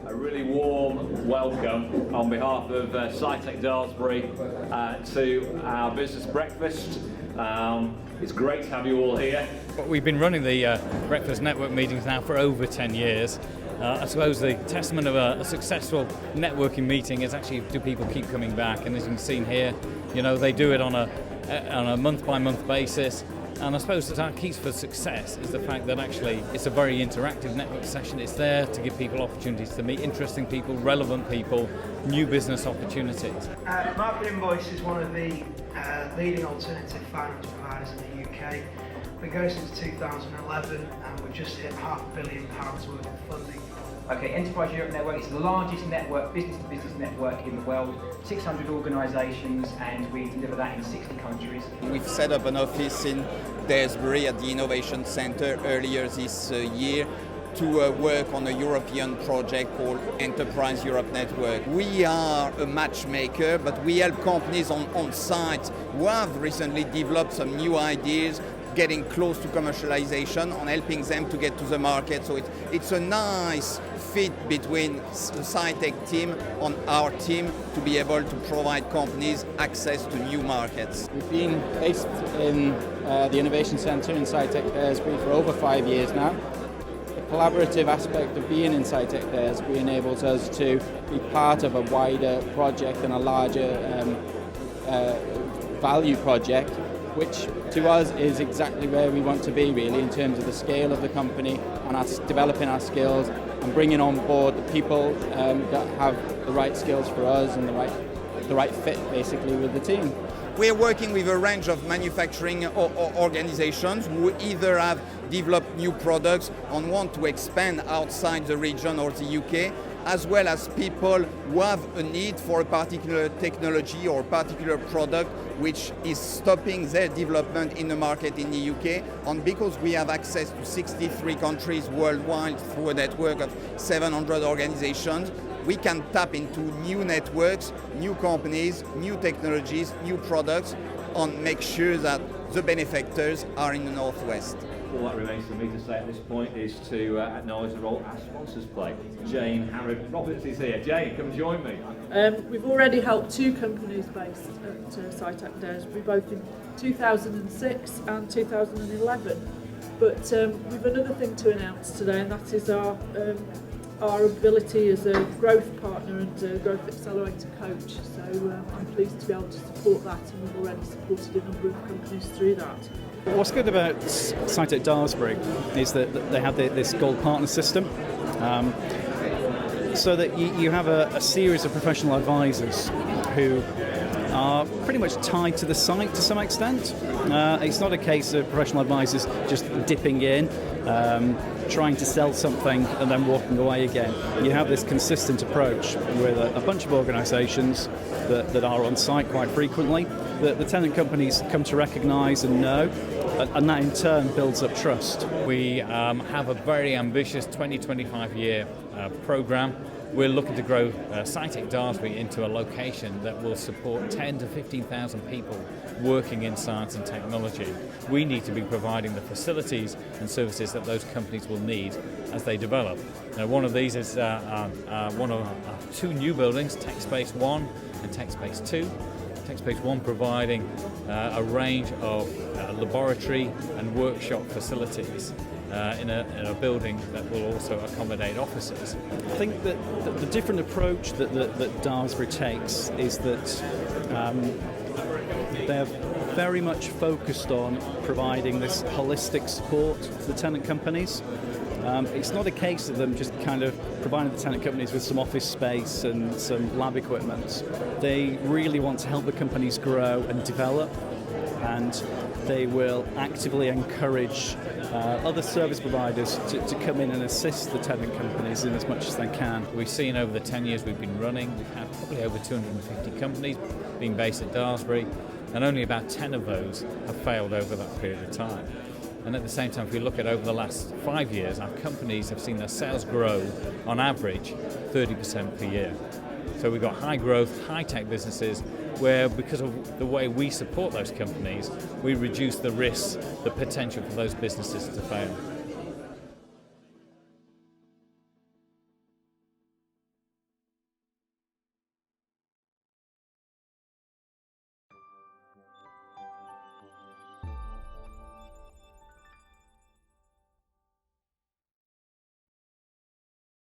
a really warm welcome on behalf of Sci-Tech Daresbury to our business breakfast. It's great to have you all here. We've been running the breakfast network meetings now for over 10 years. I suppose the testament of a successful networking meeting is actually do people keep coming back, and as you can see here, you know, they do it on a month-by-month basis. And I suppose that our keys for success is the fact that actually it's a very interactive network session. It's there to give people opportunities to meet interesting people, relevant people, new business opportunities. Market Invoice is one of the leading alternative finance providers in the UK. We've been going since 2011 and we've just hit £500 million worth of funding. Okay, Enterprise Europe Network is the largest network, business-to-business network in the world, 600 organisations, and we deliver that in 60 countries. We've set up an office in Daresbury at the Innovation Centre earlier this year to work on a European project called Enterprise Europe Network. We are a matchmaker, but we help companies on site who have recently developed some new ideas, getting close to commercialization, on helping them to get to the market. So it's a nice fit between the Sci-Tech team and our team to be able to provide companies access to new markets. We've been based in the Innovation Centre in Sci-Tech Daresbury for over 5 years now. The collaborative aspect of being in Sci-Tech Daresbury enables us to be part of a wider project and a larger value project, which to us is exactly where we want to be really in terms of the scale of the company and us developing our skills and bringing on board the people that have the right skills for us and the right fit basically with the team. We're working with a range of manufacturing organizations who either have developed new products and want to expand outside the region or the UK, as well as people who have a need for a particular technology or particular product which is stopping their development in the market in the UK. And because we have access to 63 countries worldwide through a network of 700 organizations, we can tap into new networks, new companies, new technologies, new products, and make sure that the benefactors are in the Northwest. All that remains for me to say at this point is to acknowledge the role our sponsors play. Jane Harrad-Roberts is here. Jane, come join me. We've already helped two companies based at Sci-Tech Daresbury, both in 2006 and 2011. But we've another thing to announce today, and that is our ability as a growth partner and a growth accelerator coach. So I'm pleased to be able to support that, and we've already supported a number of companies through that. What's good about Sci-Tech Daresbury is that they have this gold partner system, so that you have a series of professional advisors who are pretty much tied to the site to some extent. It's not a case of professional advisors just dipping in, trying to sell something and then walking away again. You have this consistent approach with a bunch of organisations that are on site quite frequently, that the tenant companies come to recognise and know, and that in turn builds up trust. We have a very ambitious 20-25 year programme. We're looking to grow Sci-Tech Daresbury into a location that will support 10 to 15,000 people working in science and technology. We need to be providing the facilities and services that those companies will need as they develop. Now, one of these is one of our two new buildings, TechSpace 1 and TechSpace 2. TechSpace 1 providing a range of laboratory and workshop facilities in a building that will also accommodate offices. I think that the different approach that Daresbury takes is that they're very much focused on providing this holistic support to the tenant companies. It's not a case of them just kind of providing the tenant companies with some office space and some lab equipment. They really want to help the companies grow and develop, and they will actively encourage other service providers to come in and assist the tenant companies in as much as they can. We've seen over the 10 years we've been running, we've had probably over 250 companies being based at Daresbury, and only about 10 of those have failed over that period of time. And at the same time, if we look at over the last 5 years, our companies have seen their sales grow on average 30% per year. So we've got high growth, high tech businesses where, because of the way we support those companies, we reduce the risk, the potential for those businesses to fail.